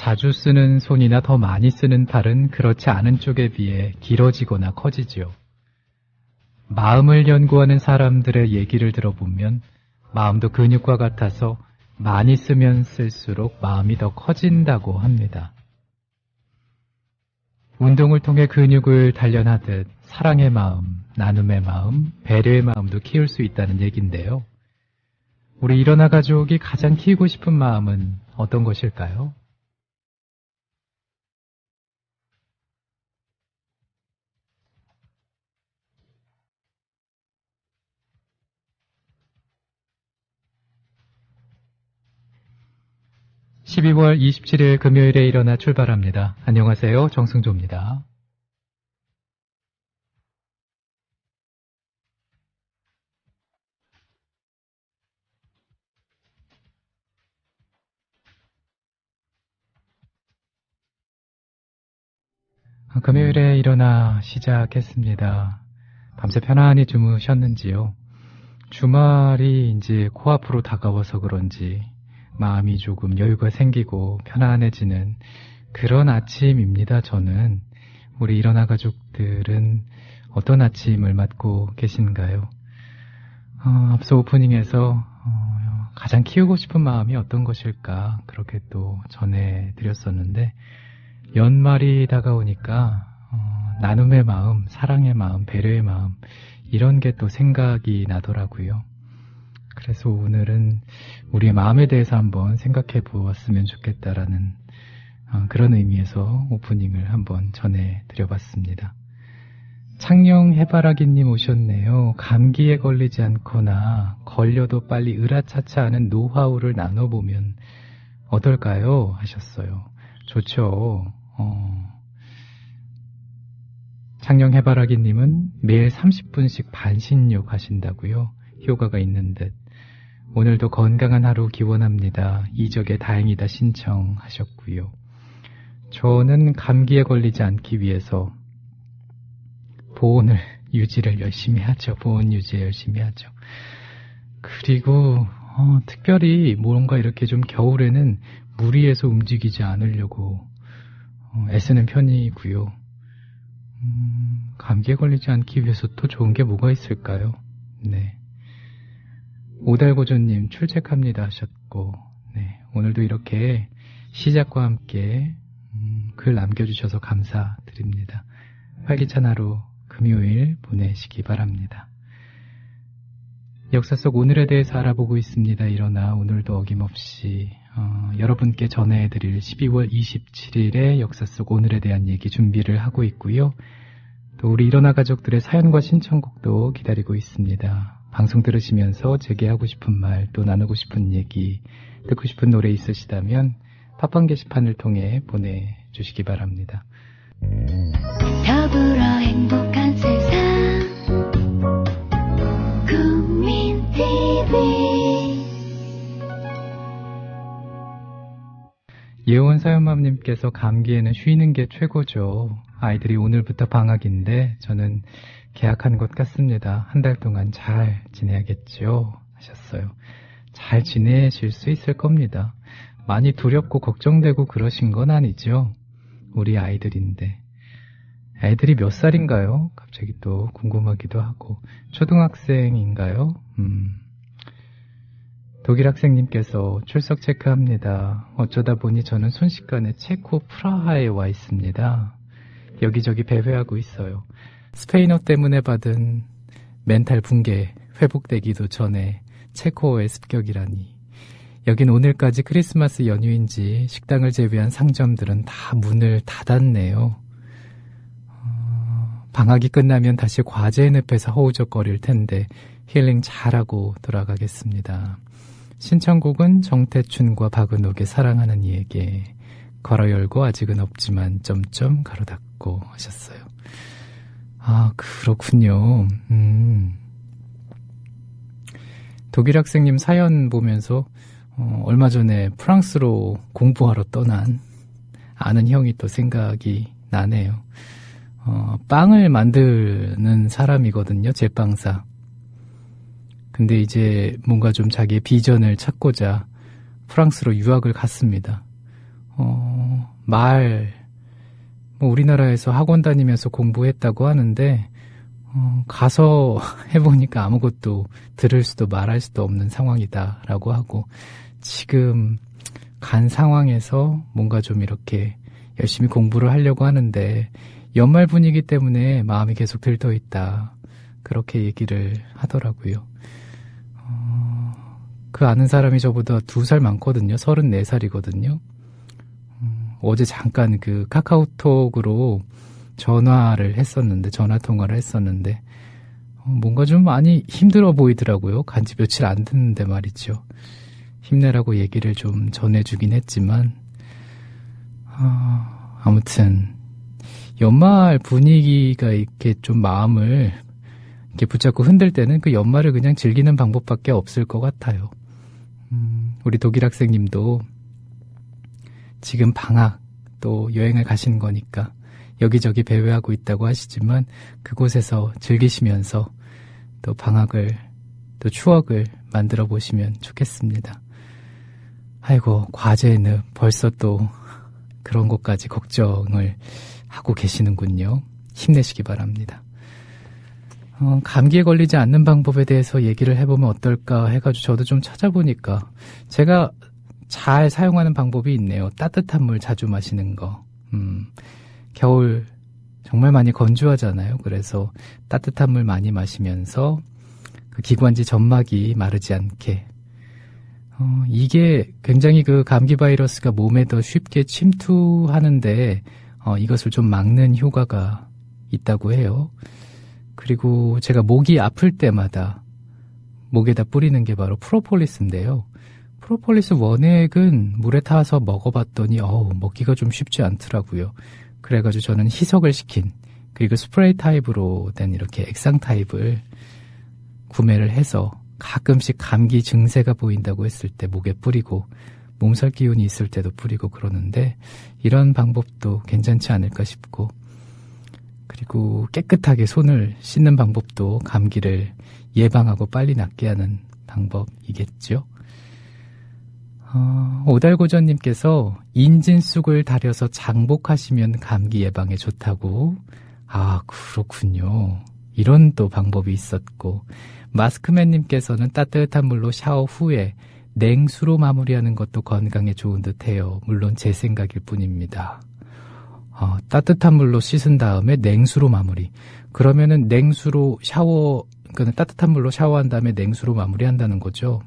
자주 쓰는 손이나 더 많이 쓰는 팔은 그렇지 않은 쪽에 비해 길어지거나 커지지요. 마음을 연구하는 사람들의 얘기를 들어보면 마음도 근육과 같아서 많이 쓰면 쓸수록 마음이 더 커진다고 합니다. 운동을 통해 근육을 단련하듯 사랑의 마음, 나눔의 마음, 배려의 마음도 키울 수 있다는 얘기인데요. 우리 일어나 가족이 가장 키우고 싶은 마음은 어떤 것일까요? (12월 27일) 금요일에 일어나 출발합니다. 안녕하세요, 정승조입니다. 금요일에 일어나 시작했습니다. 밤새 편안히 주무셨는지요? 주말이 이제 코앞으로 다가와서 그런지 마음이 조금 여유가 생기고 편안해지는 그런 아침입니다. 저는. 우리 일어나 가족들은 어떤 아침을 맞고 계신가요? 앞서 오프닝에서 가장 키우고 싶은 마음이 어떤 것일까 그렇게 또 전해드렸었는데 연말이 다가오니까 나눔의 마음, 사랑의 마음, 배려의 마음 이런 게 또 생각이 나더라고요. 그래서 오늘은 우리의 마음에 대해서 한번 생각해 보았으면 좋겠다라는 그런 의미에서 오프닝을 한번 전해드려봤습니다. 창녕 해바라기님 오셨네요. 감기에 걸리지 않거나 걸려도 빨리 으라차차하는 노하우를 나눠보면 어떨까요? 하셨어요. 좋죠. 창녕 해바라기님은 매일 30분씩 반신욕 하신다고요? 효과가 있는 듯. 오늘도 건강한 하루 기원합니다. 이적에 다행이다 신청하셨고요. 저는 감기에 걸리지 않기 위해서 보온을 유지를 열심히 하죠. 보온 유지 열심히 하죠. 그리고 특별히 뭔가 이렇게 좀 겨울에는 무리해서 움직이지 않으려고 애쓰는 편이고요. 감기에 걸리지 않기 위해서 또 좋은 게 뭐가 있을까요? 네. 오달고조님 출첵합니다 하셨고, 네. 오늘도 이렇게 시작과 함께 글 남겨주셔서 감사드립니다. 활기찬 하루 금요일 보내시기 바랍니다. 역사 속 오늘에 대해서 알아보고 있습니다. 일어나 오늘도 어김없이 여러분께 전해드릴 12월 27일의 역사 속 오늘에 대한 얘기 준비를 하고 있고요. 또 우리 일어나 가족들의 사연과 신청곡도 기다리고 있습니다. 방송 들으시면서 제게 하고 싶은 말, 또 나누고 싶은 얘기, 듣고 싶은 노래 있으시다면 팟빵 게시판을 통해 보내주시기 바랍니다. 더불어 행복한 세상 국민TV. 예원 사연맘님께서 감기에는 쉬는 게 최고죠. 아이들이 오늘부터 방학인데 저는 개학한 것 같습니다. 한 달 동안 잘 지내야겠죠 하셨어요. 잘 지내실 수 있을 겁니다. 많이 두렵고 걱정되고 그러신 건 아니죠. 우리 아이들인데. 애들이 몇 살인가요? 갑자기 또 궁금하기도 하고. 초등학생인가요? 독일 학생님께서 출석 체크합니다. 어쩌다 보니 저는 순식간에 체코 프라하에 와 있습니다. 여기저기 배회하고 있어요. 스페인어 때문에 받은 멘탈 붕괴 회복되기도 전에 체코어의 습격이라니. 여긴 오늘까지 크리스마스 연휴인지 식당을 제외한 상점들은 다 문을 닫았네요. 방학이 끝나면 다시 과제의 늪에서 허우적거릴 텐데 힐링 잘하고 돌아가겠습니다. 신청곡은 정태춘과 박은옥의 사랑하는 이에게. 괄호 열고 아직은 없지만 점점 가로 닫고 하셨어요. 아, 그렇군요. 독일 학생님 사연 보면서 얼마 전에 프랑스로 공부하러 떠난 아는 형이 또 생각이 나네요. 빵을 만드는 사람이거든요. 제빵사. 근데 이제 뭔가 좀 자기의 비전을 찾고자 프랑스로 유학을 갔습니다. 우리나라에서 학원 다니면서 공부했다고 하는데, 가서 해보니까 아무것도 들을 수도 말할 수도 없는 상황이다라고 하고, 지금 간 상황에서 뭔가 좀 이렇게 열심히 공부를 하려고 하는데, 연말 분위기 때문에 마음이 계속 들떠있다. 그렇게 얘기를 하더라고요. 그 아는 사람이 저보다 2살 많거든요. 34살이거든요. 어제 잠깐 그 카카오톡으로 전화 통화를 했었는데, 뭔가 좀 많이 힘들어 보이더라고요. 간지 며칠 안 됐는데 말이죠. 힘내라고 얘기를 좀 전해주긴 했지만, 아무튼, 연말 분위기가 이렇게 좀 마음을 이렇게 붙잡고 흔들 때는 그 연말을 그냥 즐기는 방법밖에 없을 것 같아요. 우리 독일 학생님도 지금 방학 또 여행을 가시는 거니까 여기저기 배회하고 있다고 하시지만 그곳에서 즐기시면서 또 방학을 또 추억을 만들어 보시면 좋겠습니다. 아이고, 과제는 벌써 또 그런 것까지 걱정을 하고 계시는군요. 힘내시기 바랍니다. 감기에 걸리지 않는 방법에 대해서 얘기를 해보면 어떨까 해가지고 저도 좀 찾아보니까 제가 잘 사용하는 방법이 있네요. 따뜻한 물 자주 마시는 거. 겨울 정말 많이 건조하잖아요. 그래서 따뜻한 물 많이 마시면서 그 기관지 점막이 마르지 않게. 이게 굉장히 그 감기 바이러스가 몸에 더 쉽게 침투하는데 이것을 좀 막는 효과가 있다고 해요. 그리고 제가 목이 아플 때마다 목에다 뿌리는 게 바로 프로폴리스인데요. 프로폴리스 원액은 물에 타서 먹어봤더니 먹기가 좀 쉽지 않더라고요. 그래가지고 저는 희석을 시킨, 그리고 스프레이 타입으로 된 이렇게 액상 타입을 구매를 해서 가끔씩 감기 증세가 보인다고 했을 때 목에 뿌리고 몸살 기운이 있을 때도 뿌리고 그러는데, 이런 방법도 괜찮지 않을까 싶고, 그리고 깨끗하게 손을 씻는 방법도 감기를 예방하고 빨리 낫게 하는 방법이겠죠. 오달고전님께서 인진쑥을 달여서 장복하시면 감기 예방에 좋다고. 그렇군요. 이런 또 방법이 있었고, 마스크맨님께서는 따뜻한 물로 샤워 후에 냉수로 마무리하는 것도 건강에 좋은 듯해요. 물론 제 생각일 뿐입니다. 따뜻한 물로 씻은 다음에 냉수로 마무리. 그러면은 냉수로 그러니까 따뜻한 물로 샤워한 다음에 냉수로 마무리한다는 거죠.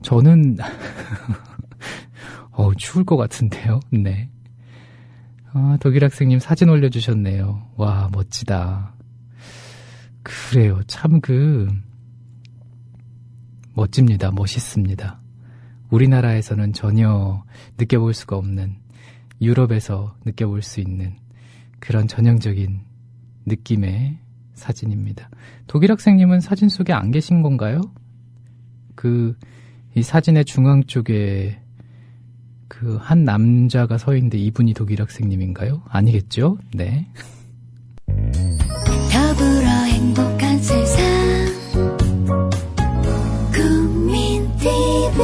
저는 추울 것 같은데요. 네. 독일 학생님 사진 올려주셨네요. 와, 멋지다. 그래요. 참 멋집니다. 멋있습니다. 우리나라에서는 전혀 느껴볼 수가 없는, 유럽에서 느껴볼 수 있는 그런 전형적인 느낌의 사진입니다. 독일 학생님은 사진 속에 안 계신 건가요? 이 사진의 중앙 쪽에 한 남자가 서 있는데 이분이 독일 학생님인가요? 아니겠죠? 네. 더불어 행복한 세상 국민TV.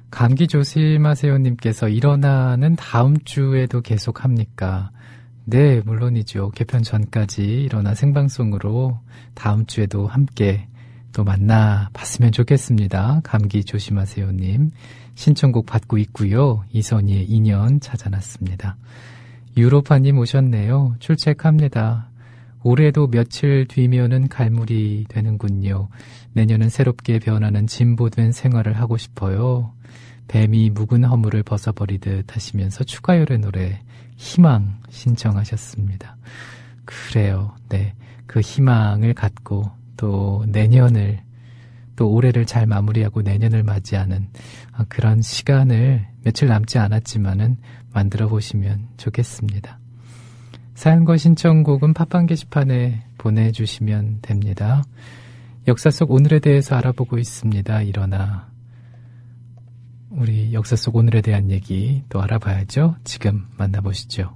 감기 조심하세요 님께서 일어나는 다음 주에도 계속 합니까? 네, 물론이죠. 개편 전까지 일어나 생방송으로 다음 주에도 함께 또 만나봤으면 좋겠습니다. 감기 조심하세요 님 신청곡 받고 있고요. 이선희의 인연 찾아놨습니다. 유로파님 오셨네요. 출첵합니다. 올해도 며칠 뒤면은 갈물이 되는군요. 내년은 새롭게 변하는 진보된 생활을 하고 싶어요. 뱀이 묵은 허물을 벗어버리듯 하시면서 추가열의 노래 희망 신청하셨습니다. 그래요. 네, 그 희망을 갖고 또 내년을, 또 올해를 잘 마무리하고 내년을 맞이하는 그런 시간을 며칠 남지 않았지만은 만들어 보시면 좋겠습니다. 사연과 신청곡은 팟빵 게시판에 보내주시면 됩니다. 역사 속 오늘에 대해서 알아보고 있습니다. 일어나 우리 역사 속 오늘에 대한 얘기 또 알아봐야죠. 지금 만나보시죠.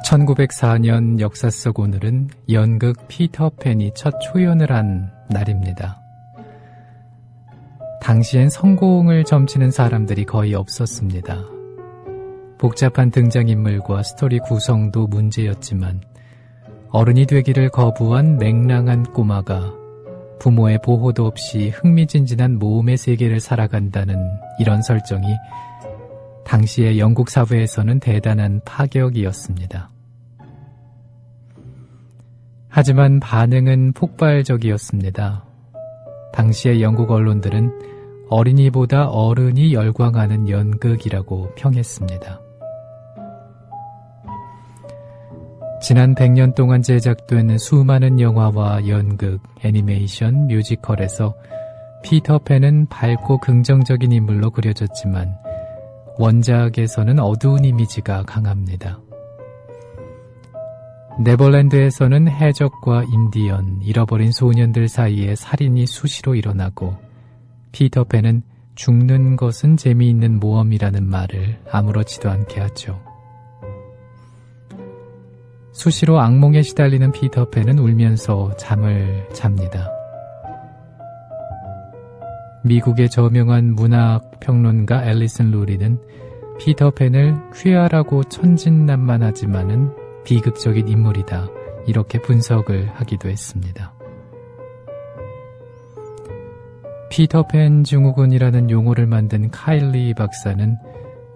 1904년 역사 속 오늘은 연극 피터팬이 첫 초연을 한 날입니다. 당시엔 성공을 점치는 사람들이 거의 없었습니다. 복잡한 등장인물과 스토리 구성도 문제였지만 어른이 되기를 거부한 맹랑한 꼬마가 부모의 보호도 없이 흥미진진한 모험의 세계를 살아간다는 이런 설정이 당시의 영국 사회에서는 대단한 파격이었습니다. 하지만 반응은 폭발적이었습니다. 당시의 영국 언론들은 어린이보다 어른이 열광하는 연극이라고 평했습니다. 지난 100년 동안 제작된 수많은 영화와 연극, 애니메이션, 뮤지컬에서 피터팬은 밝고 긍정적인 인물로 그려졌지만 원작에서는 어두운 이미지가 강합니다. 네버랜드에서는 해적과 인디언, 잃어버린 소년들 사이에 살인이 수시로 일어나고 피터팬은 죽는 것은 재미있는 모험이라는 말을 아무렇지도 않게 하죠. 수시로 악몽에 시달리는 피터팬은 울면서 잠을 잡니다. 미국의 저명한 문학평론가 앨리슨 루리는 피터팬을 쾌활하고 천진난만하지만은 비극적인 인물이다, 이렇게 분석을 하기도 했습니다. 피터팬 증후군이라는 용어를 만든 카일리 박사는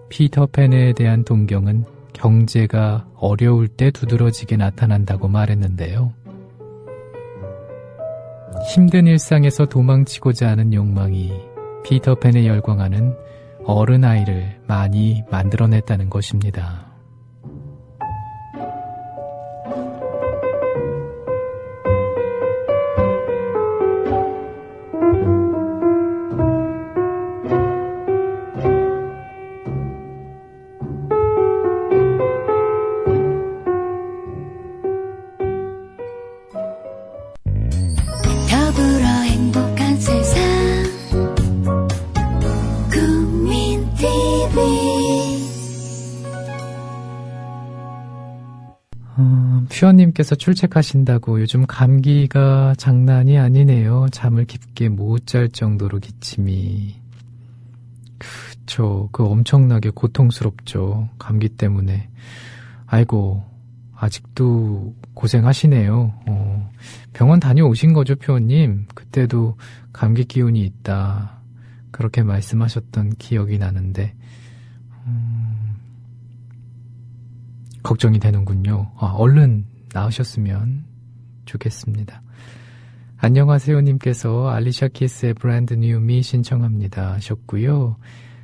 피터팬에 대한 동경은 경제가 어려울 때 두드러지게 나타난다고 말했는데요. 힘든 일상에서 도망치고자 하는 욕망이 피터팬에 열광하는 어른아이를 많이 만들어냈다는 것입니다. 더불어 행복한 세상 국민 TV 퓨어님께서 출첵하신다고 요즘 감기가 장난이 아니네요. 잠을 깊게 못 잘 정도로 기침이. 그쵸. 그 엄청나게 고통스럽죠. 감기 때문에. 아이고, 아직도 고생하시네요. 병원 다녀오신 거죠, 퓨어님? 그때도 감기 기운이 있다, 그렇게 말씀하셨던 기억이 나는데 걱정이 되는군요. 얼른 나으셨으면 좋겠습니다. 안녕하세요 님께서 알리샤 키스의 브랜드 뉴 미 신청합니다 하셨고요.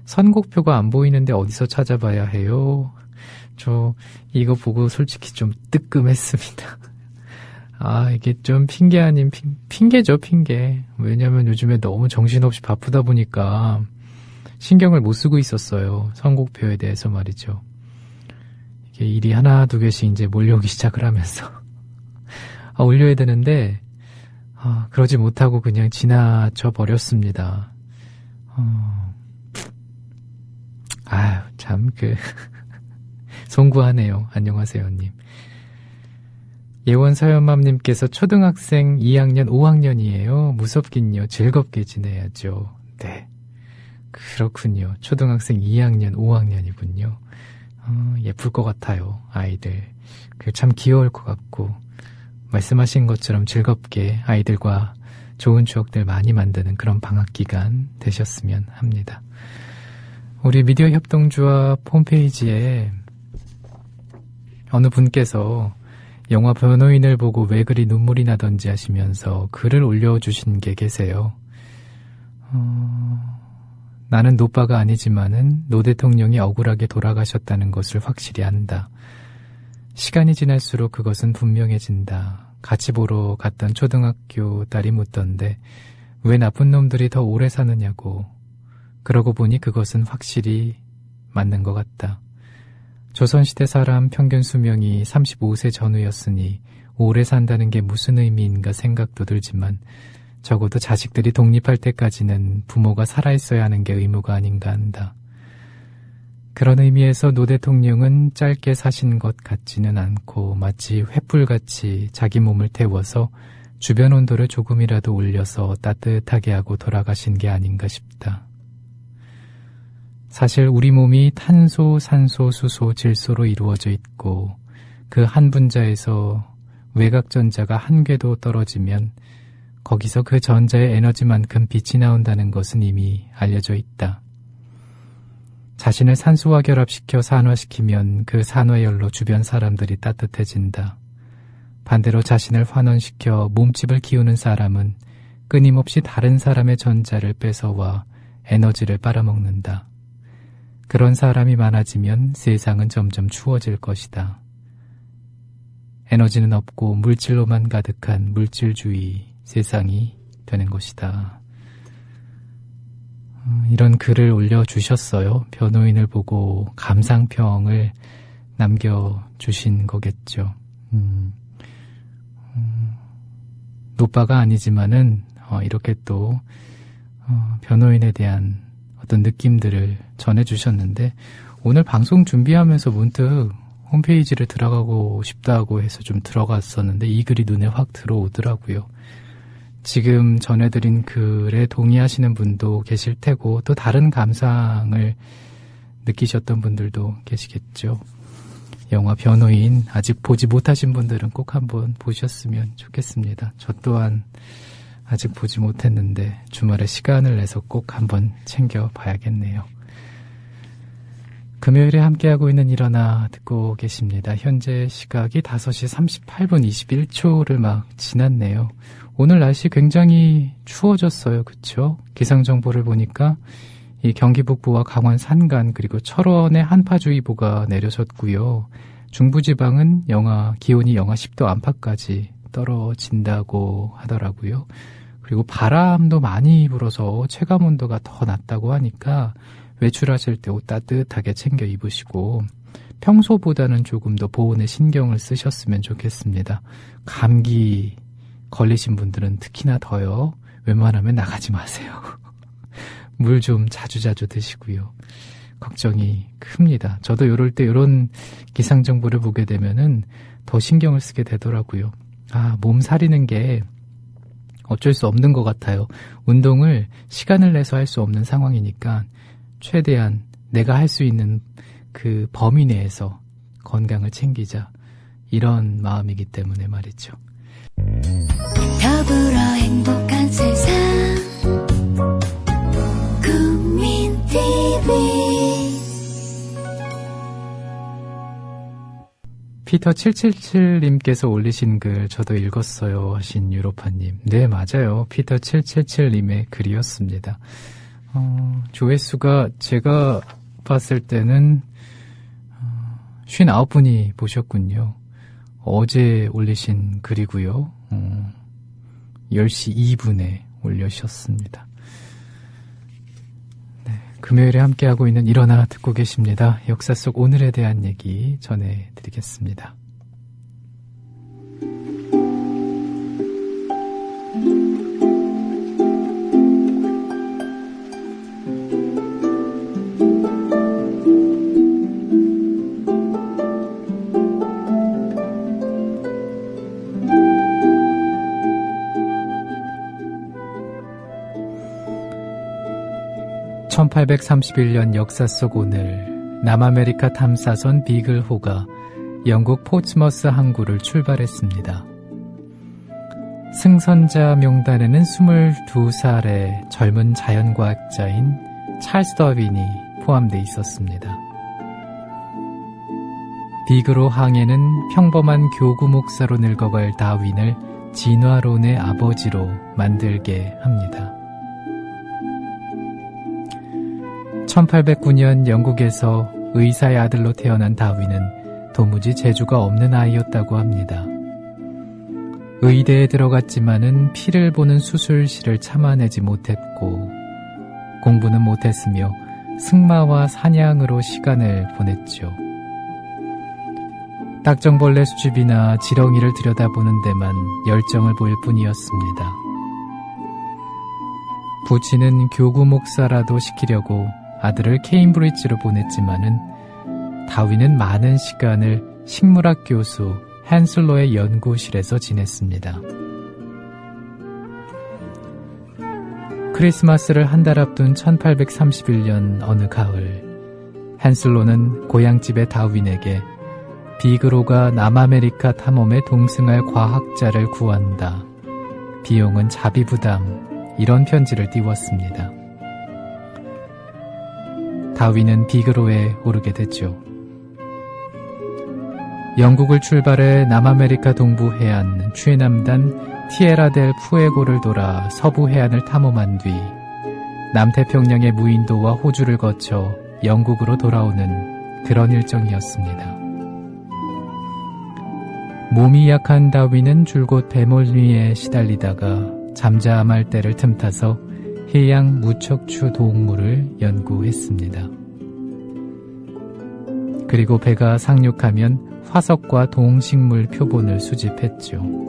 선곡표가 안 보이는데 어디서 찾아봐야 해요? 저 이거 보고 솔직히 좀 뜨끔했습니다. 이게 좀 핑계 아닌 핑계죠, 핑계. 왜냐면 요즘에 너무 정신없이 바쁘다 보니까 신경을 못 쓰고 있었어요. 선곡표에 대해서 말이죠. 이게 일이 하나 두 개씩 이제 몰려오기 시작을 하면서 올려야 되는데 그러지 못하고 그냥 지나쳐 버렸습니다. 참 송구하네요. 안녕하세요 님. 예원서연맘님께서 초등학생 2학년 5학년이에요. 무섭긴요. 즐겁게 지내야죠. 네, 그렇군요. 초등학생 2학년 5학년이군요. 예쁠 것 같아요. 아이들 참 귀여울 것 같고 말씀하신 것처럼 즐겁게 아이들과 좋은 추억들 많이 만드는 그런 방학기간 되셨으면 합니다. 우리 미디어 협동조합 홈페이지에 어느 분께서 영화 변호인을 보고 왜 그리 눈물이 나던지 하시면서 글을 올려주신 게 계세요. 나는 노빠가 아니지만은 노 대통령이 억울하게 돌아가셨다는 것을 확실히 안다. 시간이 지날수록 그것은 분명해진다. 같이 보러 갔던 초등학교 딸이 묻던데 왜 나쁜 놈들이 더 오래 사느냐고. 그러고 보니 그것은 확실히 맞는 것 같다. 조선시대 사람 평균 수명이 35세 전후였으니 오래 산다는 게 무슨 의미인가 생각도 들지만 적어도 자식들이 독립할 때까지는 부모가 살아있어야 하는 게 의무가 아닌가 한다. 그런 의미에서 노 대통령은 짧게 사신 것 같지는 않고 마치 횃불같이 자기 몸을 태워서 주변 온도를 조금이라도 올려서 따뜻하게 하고 돌아가신 게 아닌가 싶다. 사실 우리 몸이 탄소, 산소, 수소, 질소로 이루어져 있고 그 한 분자에서 외곽전자가 한 궤도 떨어지면 거기서 그 전자의 에너지만큼 빛이 나온다는 것은 이미 알려져 있다. 자신을 산소와 결합시켜 산화시키면 그 산화열로 주변 사람들이 따뜻해진다. 반대로 자신을 환원시켜 몸집을 키우는 사람은 끊임없이 다른 사람의 전자를 뺏어와 에너지를 빨아먹는다. 그런 사람이 많아지면 세상은 점점 추워질 것이다. 에너지는 없고 물질로만 가득한 물질주의 세상이 되는 것이다. 이런 글을 올려주셨어요. 변호인을 보고 감상평을 남겨주신 거겠죠. 노빠가 아니지만은 이렇게 또 변호인에 대한 어떤 느낌들을 전해주셨는데 오늘 방송 준비하면서 문득 홈페이지를 들어가고 싶다고 해서 좀 들어갔었는데 이 글이 눈에 확 들어오더라고요. 지금 전해드린 글에 동의하시는 분도 계실 테고 또 다른 감상을 느끼셨던 분들도 계시겠죠. 영화 변호인 아직 보지 못하신 분들은 꼭 한번 보셨으면 좋겠습니다. 저 또한 아직 보지 못했는데 주말에 시간을 내서 꼭 한번 챙겨봐야겠네요. 금요일에 함께하고 있는 일어나 듣고 계십니다. 현재 시각이 5시 38분 21초를 막 지났네요. 오늘 날씨 굉장히 추워졌어요. 그쵸? 기상정보를 보니까 이 경기 북부와 강원 산간 그리고 철원에 한파주의보가 내려졌고요. 중부지방은 기온이 영하 10도 안팎까지 떨어진다고 하더라고요. 그리고 바람도 많이 불어서 체감온도가 더 낮다고 하니까 외출하실 때 옷 따뜻하게 챙겨 입으시고 평소보다는 조금 더 보온에 신경을 쓰셨으면 좋겠습니다. 감기 걸리신 분들은 특히나 더요. 웬만하면 나가지 마세요. 물 좀 자주자주 드시고요. 걱정이 큽니다. 저도 이럴 때 이런 기상정보를 보게 되면은 더 신경을 쓰게 되더라고요. 몸 사리는 게 어쩔 수 없는 것 같아요. 운동을 시간을 내서 할 수 없는 상황이니까 최대한 내가 할 수 있는 그 범위 내에서 건강을 챙기자. 이런 마음이기 때문에 말이죠. 더불어 행복한 세상 국민TV 피터777님께서 올리신 글 저도 읽었어요 하신 유로파님. 네, 맞아요. 피터777님의 글이었습니다. 조회수가 제가 봤을 때는 59분이 보셨군요. 어제 올리신 글이고요. 10시 2분에 올려주셨습니다. 네, 금요일에 함께하고 있는 일어나 듣고 계십니다. 역사 속 오늘에 대한 얘기 전해드리겠습니다. 1831년 역사 속 오늘 남아메리카 탐사선 비글호가 영국 포츠머스 항구를 출발했습니다. 승선자 명단에는 22살의 젊은 자연과학자인 찰스 더윈이 포함되어 있었습니다. 비글호 항해는 평범한 교구 목사로 늙어갈 다윈을 진화론의 아버지로 만들게 합니다. 1809년 영국에서 의사의 아들로 태어난 다윈은 도무지 재주가 없는 아이였다고 합니다. 의대에 들어갔지만은 피를 보는 수술실을 참아내지 못했고 공부는 못했으며 승마와 사냥으로 시간을 보냈죠. 딱정벌레 수줍이나 지렁이를 들여다보는 데만 열정을 보일 뿐이었습니다. 부친은 교구 목사라도 시키려고 아들을 케임브리지로 보냈지만은 다윈은 많은 시간을 식물학 교수 헨슬러의 연구실에서 지냈습니다. 크리스마스를 한 달 앞둔 1831년 어느 가을, 헨슬러는 고향집의 다윈에게 비그로가 남아메리카 탐험에 동승할 과학자를 구한다. 비용은 자비부담, 이런 편지를 띄웠습니다. 다윈은 비그로에 오르게 됐죠. 영국을 출발해 남아메리카 동부 해안 최남단 티에라 델 푸에고를 돌아 서부 해안을 탐험한 뒤 남태평양의 무인도와 호주를 거쳐 영국으로 돌아오는 그런 일정이었습니다. 몸이 약한 다윈은 줄곧 배멀미에 시달리다가 잠잠할 때를 틈타서 해양 무척추 동물을 연구했습니다. 그리고 배가 상륙하면 화석과 동식물 표본을 수집했죠.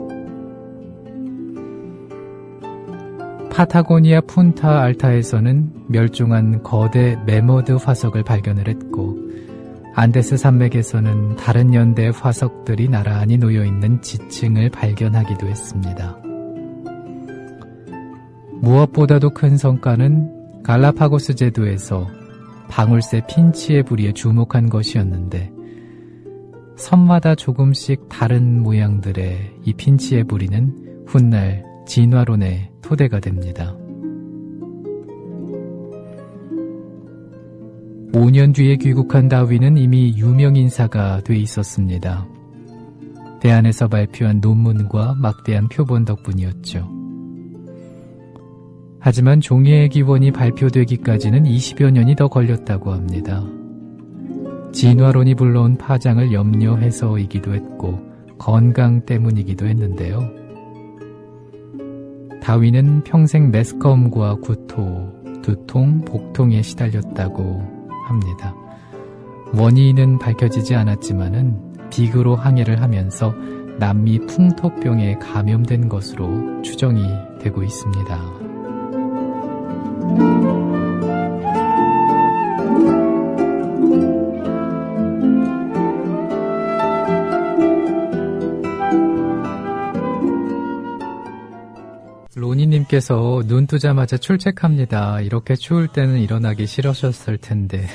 파타고니아 푼타 알타에서는 멸종한 거대 메머드 화석을 발견을 했고, 안데스 산맥에서는 다른 연대의 화석들이 나란히 놓여있는 지층을 발견하기도 했습니다. 무엇보다도 큰 성과는 갈라파고스 제도에서 방울새 핀치의 부리에 주목한 것이었는데, 섬마다 조금씩 다른 모양들의 이 핀치의 부리는 훗날 진화론의 토대가 됩니다. 5년 뒤에 귀국한 다윈은 이미 유명인사가 돼 있었습니다. 대안에서 발표한 논문과 막대한 표본 덕분이었죠. 하지만 종이의 기원이 발표되기까지는 20여 년이 더 걸렸다고 합니다. 진화론이 불러온 파장을 염려해서이기도 했고 건강 때문이기도 했는데요. 다윈은 평생 매스컴과 구토, 두통, 복통에 시달렸다고 합니다. 원인은 밝혀지지 않았지만은 비그로 항해를 하면서 남미 풍토병에 감염된 것으로 추정이 되고 있습니다. 로니님께서 눈 뜨자마자 출첵합니다. 이렇게 추울 때는 일어나기 싫으셨을 텐데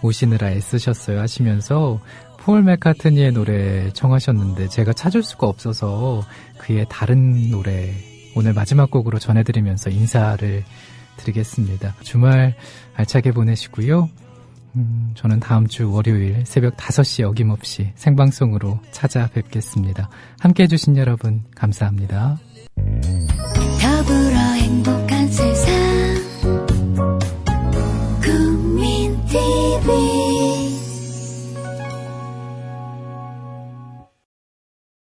오시느라 애쓰셨어요 하시면서 폴 맥카트니의 노래 청하셨는데 제가 찾을 수가 없어서 그의 다른 노래 오늘 마지막 곡으로 전해드리면서 인사를 드리겠습니다. 주말 알차게 보내시고요. 저는 다음 주 월요일 새벽 5시 어김없이 생방송으로 찾아뵙겠습니다. 함께해 주신 여러분 감사합니다. 더불어 행복